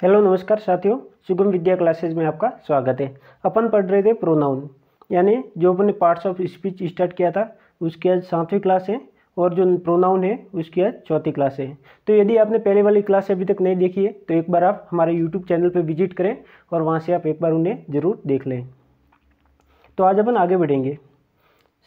Hello नमस्कार साथियों, सुगम विद्या क्लासेज में आपका स्वागत है। अपन पढ़ रहे थे प्रोनाउन, यानी जो अपने पार्ट्स ऑफ स्पीच स्टार्ट किया था उसकी आज 7वीं क्लास है और जो प्रोनाउन है उसकी आज 4थी क्लास है। तो यदि आपने पहले वाली क्लास अभी तक नहीं देखी है तो एक बार आप हमारे यूट्यूब चैनल पर विजिट करें और वहाँ से आप एक बार उन्हें ज़रूर देख लें। तो आज अपन आगे बढ़ेंगे।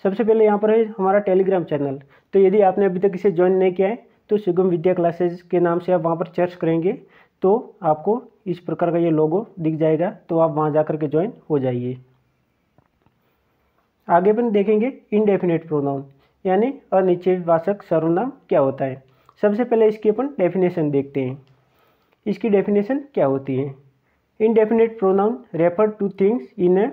सबसे पहले यहाँ पर है हमारा टेलीग्राम चैनल। तो यदि आपने अभी तक इसे ज्वाइन नहीं किया है तो सुगम विद्या क्लासेज के नाम से आप वहाँ पर सर्च करेंगे तो आपको इस प्रकार का ये लोगो दिख जाएगा, तो आप वहाँ जा कर के ज्वाइन हो जाइए। आगे अपन देखेंगे इनडेफिनेट प्रोनाउन यानी अनिश्चयवाचक सर्वनाम क्या होता है। सबसे पहले इसकी अपन डेफिनेशन देखते हैं। इसकी डेफिनेशन क्या होती है। Indefinite pronoun refer two things in A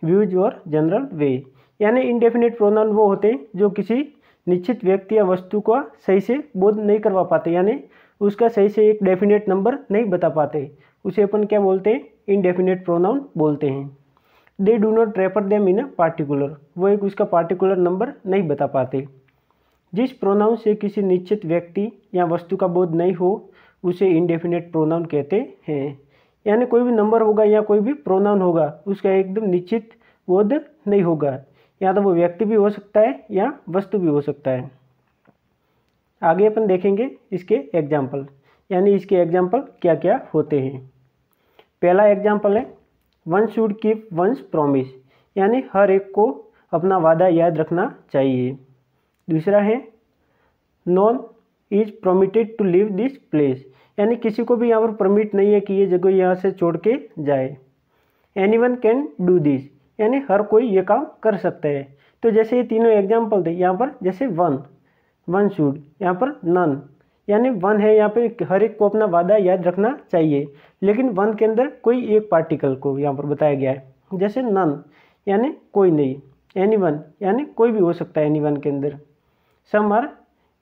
views और जनरल वे, यानी इनडेफिनेट प्रोनाउन वो होते हैं जो किसी निश्चित व्यक्ति या वस्तु का सही से बोध नहीं करवा पाते, यानी उसका सही से एक डेफिनेट नंबर नहीं बता पाते। उसे अपन क्या बोलते हैं, इनडेफिनेट प्रोनाउन बोलते हैं। They do not refer them in a particular, वो एक उसका पार्टिकुलर नंबर नहीं बता पाते। जिस प्रोनाउन से किसी निश्चित व्यक्ति या वस्तु का बोध नहीं हो उसे इनडेफिनेट प्रोनाउन कहते हैं। यानी कोई भी नंबर होगा या कोई भी प्रोनाउन होगा उसका एकदम निश्चित बोध नहीं होगा, या तो वो व्यक्ति भी हो सकता है या वस्तु भी हो सकता है। आगे अपन देखेंगे इसके एग्जाम्पल, यानी इसके एग्जाम्पल क्या क्या होते हैं। पहला एग्जाम्पल है one should keep once promise, यानी हर एक को अपना वादा याद रखना चाहिए। दूसरा है none is permitted to leave this place, यानी किसी को भी यहाँ पर परमिट नहीं है कि ये जगह यहाँ से छोड़ के जाए। एनीवन कैन डू दिस, यानी हर कोई ये काम कर सकता है। तो जैसे ये तीनों एग्जाम्पल थे, यहाँ पर जैसे वन शुड, यहाँ पर नन, यानी वन है यहाँ पे हर एक को अपना वादा याद रखना चाहिए, लेकिन वन के अंदर कोई एक पार्टिकल को यहाँ पर बताया गया है। जैसे नन यानी कोई नहीं, एनीवन यानी कोई भी हो सकता है एनीवन के अंदर। सम आर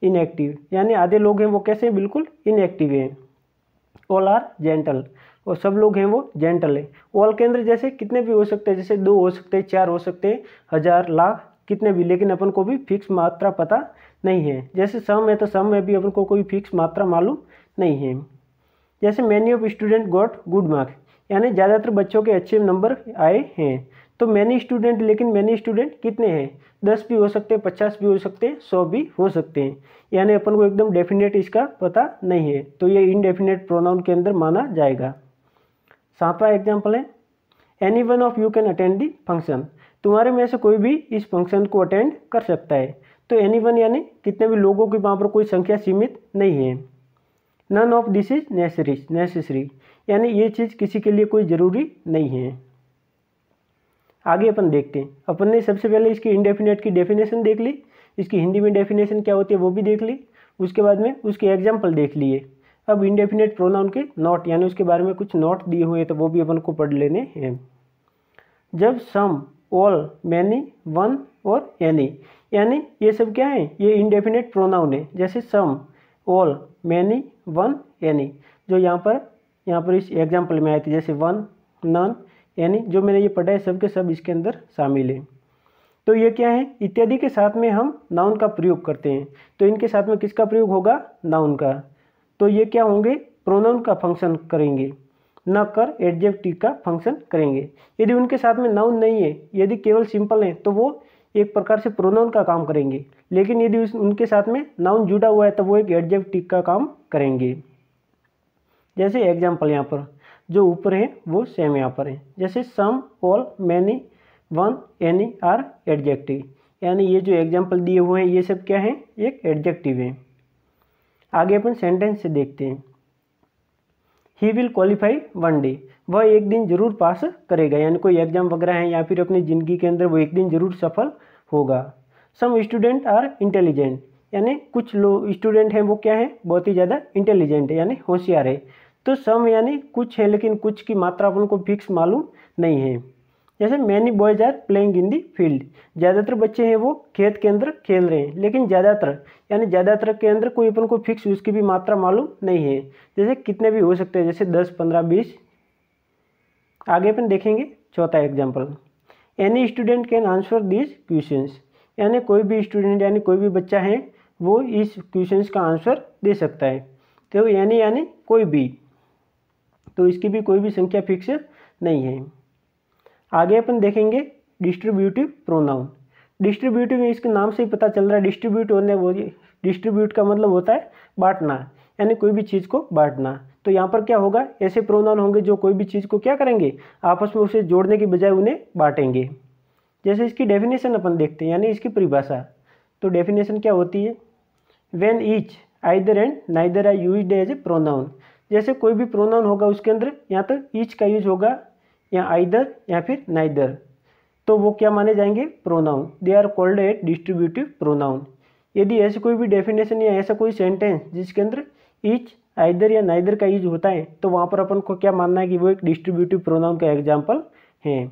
इनएक्टिव, यानी आधे लोग हैं वो कैसे बिल्कुल इनएक्टिव हैं। ऑल आर जेंटल, और सब लोग हैं वो जेंटल है। ऑल के अंदर जैसे कितने भी हो सकते हैं, जैसे 2 हो सकते हैं, 4 हो सकते हैं, 1000 लाख कितने भी, लेकिन अपन को भी फिक्स मात्रा पता नहीं है। जैसे सम है तो सम में भी अपन को कोई फिक्स मात्रा मालूम नहीं है। जैसे many of student got good marks, यानी ज़्यादातर बच्चों के अच्छे नंबर आए हैं। तो मैनी स्टूडेंट, लेकिन मैनी स्टूडेंट कितने हैं, 10 भी हो सकते हैं, 50 भी हो सकते हैं, 100 भी हो सकते हैं, यानी अपन को एकदम डेफिनेट इसका पता नहीं है, तो ये इनडेफिनेट प्रोनाउन के अंदर माना जाएगा। 7वां एग्जाम्पल है any one of you can attend the function, तुम्हारे में से कोई भी इस फंक्शन को अटेंड कर सकता है। तो एनी वन यानी कितने भी लोगों की वहाँ पर कोई संख्या सीमित नहीं है। None of this is necessary, यानी ये चीज़ किसी के लिए कोई ज़रूरी नहीं है। आगे अपन देखते हैं। अपन ने सबसे पहले इसकी इनडेफिनेट की डेफिनेशन देख ली, इसकी हिंदी में डेफिनेशन क्या होती है वो भी देख ली, उसके बाद में उसके एग्जाम्पल देख लिए। अब इनडेफिनेट प्रोनाउन के नोट, यानी उसके बारे में कुछ नोट दिए हुए तो वो भी अपन को पढ़ लेने हैं। जब सम, ऑल, मैनी, वन और एनी, यानी ये सब क्या है, ये इनडेफिनेट प्रोनाउन है। जैसे some, all, many, one, any, जो यहाँ पर इस एग्जाम्पल में आए थे, जैसे वन, नन, यानी जो मैंने ये पढ़ा है सब के सब इसके अंदर शामिल है। तो ये क्या है, इत्यादि के साथ में हम नाउन का प्रयोग करते हैं। तो इनके साथ में किसका प्रयोग होगा, नाउन का। तो ये क्या होंगे, प्रोनाउन का फंक्शन करेंगे, न कर एडजेक्टिव का फंक्शन करेंगे। यदि उनके साथ में नाउन नहीं है, यदि केवल सिंपल है तो वो एक प्रकार से प्रोनाउन का काम करेंगे, लेकिन यदि उनके साथ में नाउन जुड़ा हुआ है तो वो एक एडजेक्टिव का काम करेंगे। जैसे एग्जाम्पल यहाँ पर जो ऊपर है वो सेम यहाँ पर है। जैसे some, all, many, one, any are adjective, यानी ये जो एग्जाम्पल दिए हुए हैं ये सब क्या है, एक एडजेक्टिव है। आगे अपन सेंटेंस से देखते हैं। He will qualify one day, वह एक दिन जरूर पास करेगा, यानी कोई एग्जाम वगैरह है या फिर अपनी ज़िंदगी के अंदर वो एक दिन जरूर सफल होगा। सम स्टूडेंट आर इंटेलिजेंट, यानी कुछ लोग स्टूडेंट हैं वो क्या है, बहुत ही ज़्यादा इंटेलिजेंट है, यानी होशियार है। तो सम यानी कुछ है, लेकिन कुछ की मात्रा अपन को फिक्स मालूम नहीं है। जैसे many boys are playing in the field, ज़्यादातर बच्चे हैं वो खेत के अंदर खेल रहे हैं, लेकिन ज़्यादातर यानी ज़्यादातर के अंदर कोई अपन को फिक्स उसकी भी मात्रा मालूम नहीं है। जैसे कितने भी हो सकते हैं, जैसे 10, 15, 20। आगे अपन देखेंगे 4था example. Any student can answer this questions, यानी कोई भी स्टूडेंट यानी कोई भी बच्चा है वो इस क्वेश्चंस का आंसर दे सकता है। तो यानी कोई भी, तो इसकी भी कोई भी संख्या फिक्स नहीं है। आगे अपन देखेंगे डिस्ट्रीब्यूटिव प्रोनाउन। डिस्ट्रीब्यूटिव में इसके नाम से ही पता चल रहा है, डिस्ट्रीब्यूट होने वो डिस्ट्रीब्यूट का मतलब होता है बांटना, यानी कोई भी चीज़ को बांटना। तो यहाँ पर क्या होगा, ऐसे प्रोनाउन होंगे जो कोई भी चीज़ को क्या करेंगे, आपस में उसे जोड़ने की बजाय उन्हें बांटेंगे। जैसे इसकी डेफिनेशन अपन देखते हैं, यानी इसकी परिभाषा। तो डेफिनेशन क्या होती है, when each either and neither are used as a pronoun. जैसे कोई भी प्रोनाउन होगा उसके अंदर या तो ईच का यूज होगा या आइदर या फिर नाइदर, तो वो क्या माने जाएंगे, pronoun. They are called a distributive pronoun. यदि ऐसी कोई भी डेफिनेशन या ऐसा कोई सेंटेंस जिसके अंदर ईच आइदर या नाइदर का यूज होता है, तो वहाँ पर अपन को क्या मानना है कि वो एक डिस्ट्रीब्यूटिव प्रोनाउन का एग्जाम्पल है।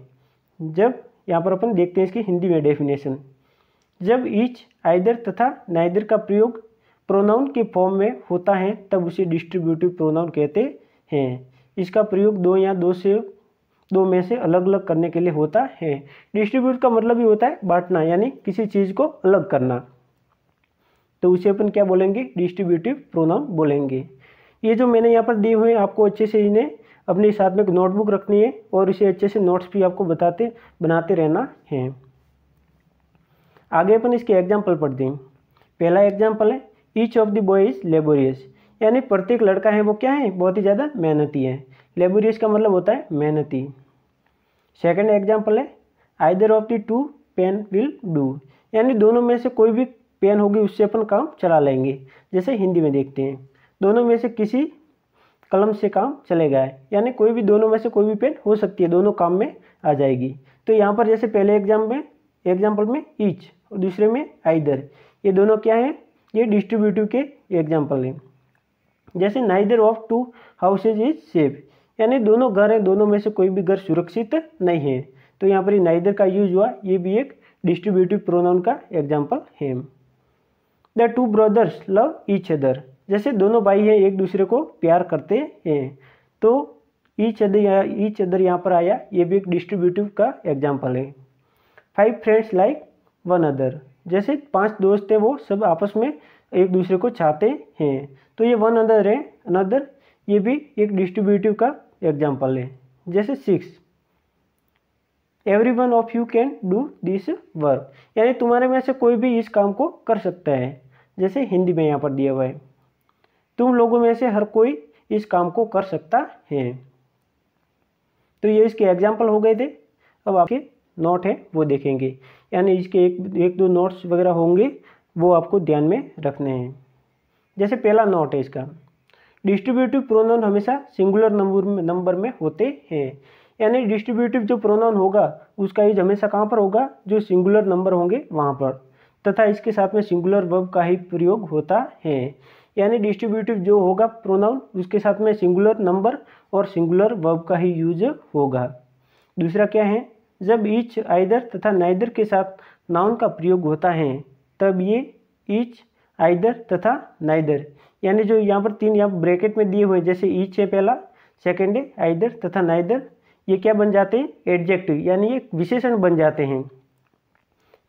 जब यहाँ पर अपन देखते हैं इसकी हिंदी में डेफिनेशन, जब ईच आइदर तथा नाइदर का प्रयोग प्रोनाउन के फॉर्म में होता है तब उसे डिस्ट्रीब्यूटिव प्रोनाउन कहते हैं। इसका प्रयोग दो में से अलग अलग करने के लिए होता है। डिस्ट्रीब्यूट का मतलब ही होता है बांटना, यानी किसी चीज़ को अलग करना, तो उसे अपन क्या बोलेंगे, डिस्ट्रीब्यूटिव प्रोनाउन बोलेंगे। ये जो मैंने यहाँ पर दिए हुए हैं, आपको अच्छे से इन्हें अपने साथ में एक नोटबुक रखनी है और इसे अच्छे से नोट्स भी आपको बनाते रहना है। आगे अपन इसके एग्जाम्पल पढ़ते हैं। पहला एग्जाम्पल है, each of the boy is laborious, यानी प्रत्येक लड़का है वो क्या है, बहुत ही ज़्यादा मेहनती है। लेबोरियस का मतलब होता है मेहनती। सेकंड एग्जाम्पल है, either of the two pen will do, यानी दोनों में से कोई भी पेन होगी उससे अपन काम चला लेंगे। जैसे हिंदी में देखते हैं, दोनों में से किसी कलम से काम चलेगा, यानी कोई भी दोनों में से कोई भी पेन हो सकती है, दोनों काम में आ जाएगी। तो यहाँ पर जैसे पहले एग्जाम्पल में ईच और दूसरे में आइदर, ये दोनों क्या है, ये डिस्ट्रीब्यूटिव के एग्जाम्पल हैं। जैसे neither of to houses is safe, यानी दोनों घर हैं, दोनों में से कोई भी घर सुरक्षित नहीं है, तो यहाँ पर नाइदर का यूज हुआ, ये भी एक डिस्ट्रीब्यूटिव प्रोनाउन का एग्जाम्पल है। The two brothers love each other, जैसे दोनों भाई हैं एक दूसरे को प्यार करते हैं, तो ईच अदर यहाँ पर आया, ये भी एक डिस्ट्रीब्यूटिव का एग्जाम्पल है। 5 फ्रेंड्स लाइक वन अदर, जैसे 5 दोस्त हैं वो सब आपस में एक दूसरे को चाहते हैं, तो ये वन अदर है, अनदर, ये भी एक डिस्ट्रीब्यूटिव का एग्जाम्पल है। जैसे 6, every one of you can do this work, यानी तुम्हारे में से कोई भी इस काम को कर सकता है। जैसे हिंदी में यहाँ पर दिया हुआ है, तुम लोगों में से हर कोई इस काम को कर सकता है। तो ये इसके एग्जाम्पल हो गए थे। अब आपके नोट है वो देखेंगे, यानी इसके एक दो नोट्स वगैरह होंगे, वो आपको ध्यान में रखने हैं। जैसे पहला नोट है इसका, डिस्ट्रीब्यूटिव प्रोनाउन हमेशा सिंगुलर नंबर में होते हैं, यानी डिस्ट्रीब्यूटिव जो प्रोनाउन होगा उसका यूज हमेशा कहाँ पर होगा, जो सिंगुलर नंबर होंगे वहाँ पर, तथा इसके साथ में सिंगुलर वर्ब का ही प्रयोग होता है। यानी डिस्ट्रीब्यूटिव जो होगा प्रोनाउन, उसके साथ में सिंगुलर नंबर और सिंगुलर वर्ब का ही यूज होगा। दूसरा क्या है, जब ईच आइदर तथा नाइदर के साथ नाउन का प्रयोग होता है तब ये ईच आइदर तथा नाइदर, यानी जो यहाँ पर 3 यहाँ ब्रैकेट में दिए हुए, जैसे ईच है पहला, सेकेंड है आइदर तथा नाइदर, ये क्या बन जाते हैं, एडजेक्टिव, यानी ये विशेषण बन जाते हैं,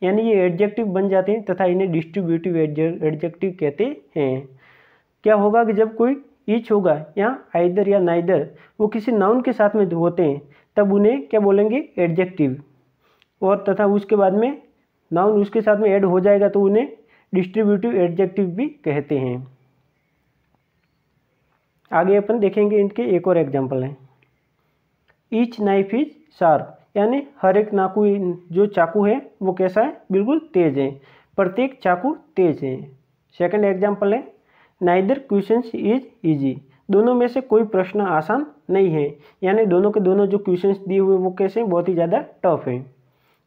यानी ये एडजेक्टिव बन जाते हैं तथा इन्हें डिस्ट्रीब्यूटिव एडजेक्टिव कहते हैं। क्या होगा कि जब कोई ईच होगा या आइदर या नाइदर वो किसी नाउन के साथ में होते हैं तब उन्हें क्या बोलेंगे, एडजेक्टिव, और तथा उसके बाद में नाउन उसके साथ में ऐड हो जाएगा तो उन्हें डिस्ट्रीब्यूटिव एडजेक्टिव भी कहते हैं। आगे अपन देखेंगे इनके एक और एग्जाम्पल हैं। ईच नाइफ इज शार्प, यानी हर एक जो चाकू है वो कैसा है, बिल्कुल तेज है, प्रत्येक चाकू तेज है। सेकंड एग्जाम्पल है, नाइदर क्वेश्चंस इज इजी, दोनों में से कोई प्रश्न आसान नहीं है, यानी दोनों के दोनों जो क्वेश्चंस दिए हुए वो कैसे, बहुत ही ज़्यादा टफ है।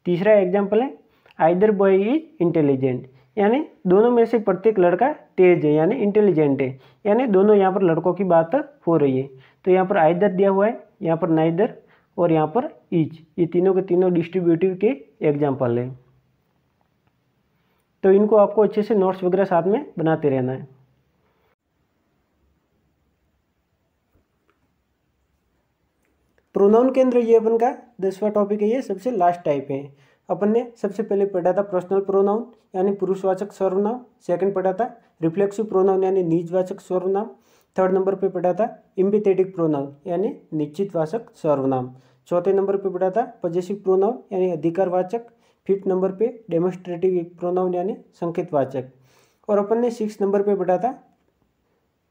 तीसरा एग्जाम्पल है, आइदर बॉय इज इंटेलिजेंट, यानी दोनों में से प्रत्येक लड़का तेज है यानी इंटेलिजेंट है, यानी दोनों यहाँ पर लड़कों की बात हो रही है। तो यहाँ पर आइदर दिया हुआ है, यहाँ पर नाइदर और यहाँ पर ईच, ये तीनों के तीनों डिस्ट्रीब्यूटिव के एग्जाम्पल है। तो इनको आपको अच्छे से नोट्स वगैरह साथ में बनाते रहना है। प्रोनाउन के अंदर ये अपन का 10वां टॉपिक है, ये सबसे लास्ट टाइप है। अपन ने सबसे पहले पढ़ा था पर्सनल प्रोनाउन यानी पुरुषवाचक सर्वनाम, सेकंड पढ़ा था रिफ्लेक्सिव प्रोनाउन यानी निजवाचक सर्वनाम, थर्ड नंबर पे पढ़ा था एम्पिथेटिक प्रोनाउन यानी निश्चितवाचक सर्वनाम। चौथे नंबर पे पढ़ा था पॉजेसिव प्रोनाउन यानी अधिकारवाचक। फिफ्थ नंबर पे डेमोस्ट्रेटिव प्रोनाउन यानी संकेतवाचक। और अपन ने सिक्स नंबर पे पढ़ा था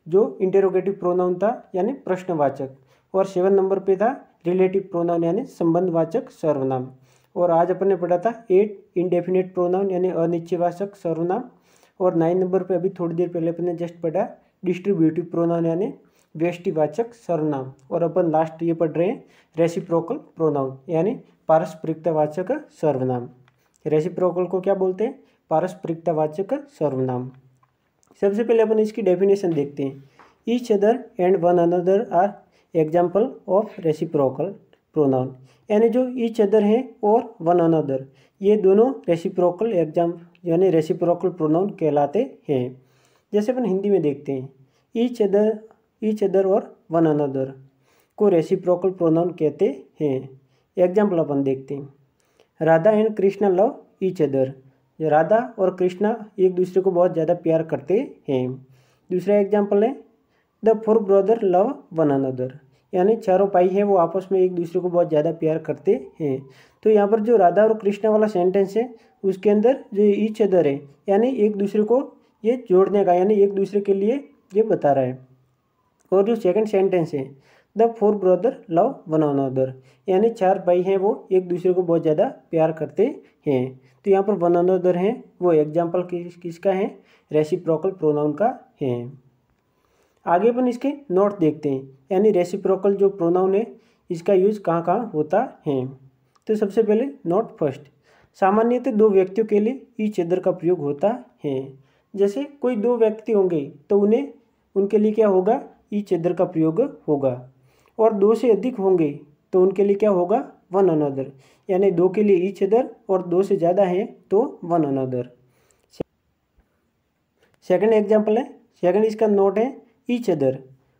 जो इंटेरोगेटिव प्रोनाउन था यानी प्रश्नवाचक। और सेवन नंबर पे था रिलेटिव प्रोनाउन यानी संबंधवाचक सर्वनाम। और आज अपन ने पढ़ा था 8 इंडेफिनिट प्रोनाउन यानी अनिश्चयवाचक सर्वनाम। और 9 नंबर पे अभी थोड़ी देर पहले अपन ने जस्ट पढ़ा डिस्ट्रीब्यूटिव प्रोनाउन यानी व्यष्टिवाचक सर्वनाम। और अपन लास्ट ये पढ़ रहे हैं रेसिप्रोकल प्रोनाउन यानी पारस्परिकतावाचक सर्वनाम। रेसिप्रोकल को क्या बोलते हैं? पारस्परिकतावाचक सर्वनाम। सबसे पहले अपन इसकी डेफिनेशन देखते हैं। Each other and one another are example of reciprocal pronoun यानी जो ईच अदर हैं और वन अनदर ये दोनों रेसिप्रोकल यानी रेसिप्रोकल प्रोनाउन कहलाते हैं। जैसे अपन हिंदी में देखते हैं ईच अदर और वन अनदर को रेसिप्रोकल प्रोनाउन कहते हैं। एग्जाम्पल अपन देखते हैं। Radha and Krishna love each other. Radha और कृष्णा एक दूसरे को बहुत ज़्यादा प्यार करते हैं। दूसरा एग्जाम्पल है the four brother love one another यानी चारों भाई हैं वो आपस में एक दूसरे को बहुत ज़्यादा प्यार करते हैं। तो यहाँ पर जो राधा और कृष्णा वाला सेंटेंस है उसके अंदर जो ईच अदर है यानी एक दूसरे को ये जोड़ने का यानी एक दूसरे के लिए ये बता रहा है। और जो सेकंड सेंटेंस है the four brother love one another यानी चार भाई हैं वो एक दूसरे को बहुत ज़्यादा प्यार करते हैं। तो यहाँ पर वन अनदर है वो एग्जाम्पल किसका है? रेसिप्रोकल प्रोनाउन का है। आगे अपन इसके नोट देखते हैं यानी रेसिप्रोकल जो प्रोनाउन है इसका यूज कहाँ कहाँ होता है। तो सबसे पहले नोट फर्स्ट, सामान्यतः दो व्यक्तियों के लिए ईच अदर का प्रयोग होता है। जैसे कोई दो व्यक्ति होंगे तो उनके लिए क्या होगा? ईच अदर का प्रयोग होगा। और दो से अधिक होंगे तो उनके लिए क्या होगा? वन अनदर यानी दो के लिए ईच अदर और दो से ज़्यादा हैं तो वन अनदर। सेकंड एग्जाम्पल है, सेकंड इसका नोट है ईच अदर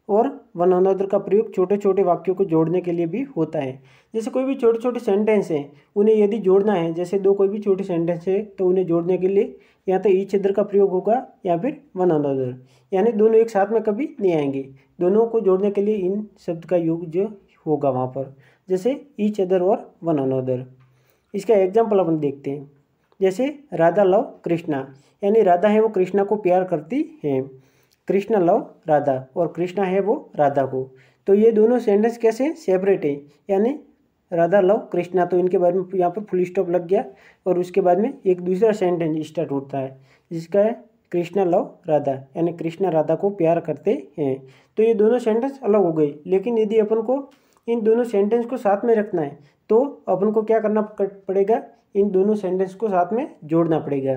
और वन अनदर का प्रयोग छोटे छोटे वाक्यों को जोड़ने के लिए भी होता है। जैसे कोई भी छोटे छोटे सेंटेंस हैं उन्हें यदि जोड़ना है, जैसे दो कोई भी छोटे सेंटेंस है तो उन्हें जोड़ने के लिए या तो ईच अदर का प्रयोग होगा या फिर वन अनदर यानी दोनों एक साथ में कभी नहीं आएंगे। दोनों को जोड़ने के लिए इन शब्द का योग जो होगा वहाँ पर, जैसे ईच अदर और वन अनदर। इसका एग्जाम्पल अपन देखते हैं। जैसे राधा लव कृष्णा यानी राधा है वो कृष्णा को प्यार करती है। कृष्णा लव राधा और कृष्णा है वो राधा को। तो ये दोनों सेंटेंस कैसे सेपरेट है यानी राधा लव कृष्णा, तो इनके बारे में यहाँ पर फुल स्टॉप लग गया और उसके बाद में एक दूसरा सेंटेंस स्टार्ट होता है जिसका है कृष्णा लव राधा यानी कृष्णा राधा को प्यार करते हैं। तो ये दोनों सेंटेंस अलग हो गए, लेकिन यदि अपन को इन दोनों सेंटेंस को साथ में रखना है तो अपन को क्या करना पड़ेगा? इन दोनों सेंटेंस को साथ में जोड़ना पड़ेगा।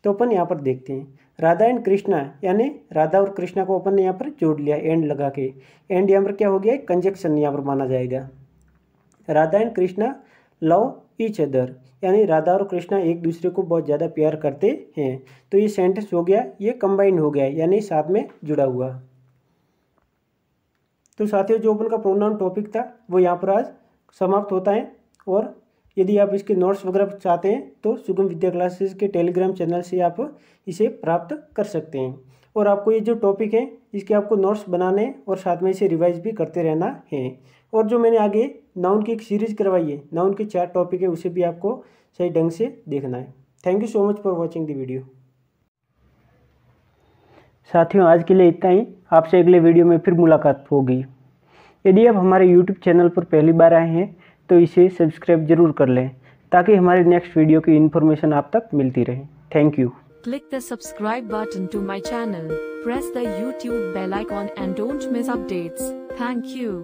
तो अपन यहाँ पर देखते हैं राधा एंड कृष्णा यानी राधा और कृष्णा को अपन ने यहाँ पर जोड़ लिया एंड लगा के। एंड यहाँ पर क्या हो गया? कंजक्शन यहाँ पर माना जाएगा। Radha and Krishna love each other यानी राधा और कृष्णा एक दूसरे को बहुत ज़्यादा प्यार करते हैं। तो ये सेंटेंस हो गया, ये कंबाइंड हो गया यानी साथ में जुड़ा हुआ। तो साथियों जो अपन का प्रोनाउन टॉपिक था वो यहाँ पर आज समाप्त होता है। और यदि आप इसके नोट्स वगैरह चाहते हैं तो सुगम विद्या क्लासेस के टेलीग्राम चैनल से आप इसे प्राप्त कर सकते हैं। और आपको ये जो टॉपिक है इसके आपको नोट्स बनाने और साथ में इसे रिवाइज भी करते रहना है। और जो मैंने आगे नाउन की एक सीरीज़ करवाई है, नाउन के 4 टॉपिक है, उसे भी आपको सही ढंग से देखना है। Thank you so much for watching the video. साथियों आज के लिए इतना ही, आपसे अगले वीडियो में फिर मुलाकात होगी। यदि आप हमारे यूट्यूब चैनल पर पहली बार आए हैं तो इसे सब्सक्राइब जरूर कर लें ताकि हमारे नेक्स्ट वीडियो की इन्फॉर्मेशन आप तक मिलती रहे। Thank you. Click the subscribe button to my channel, press the YouTube bell icon and don't miss updates. Thank you.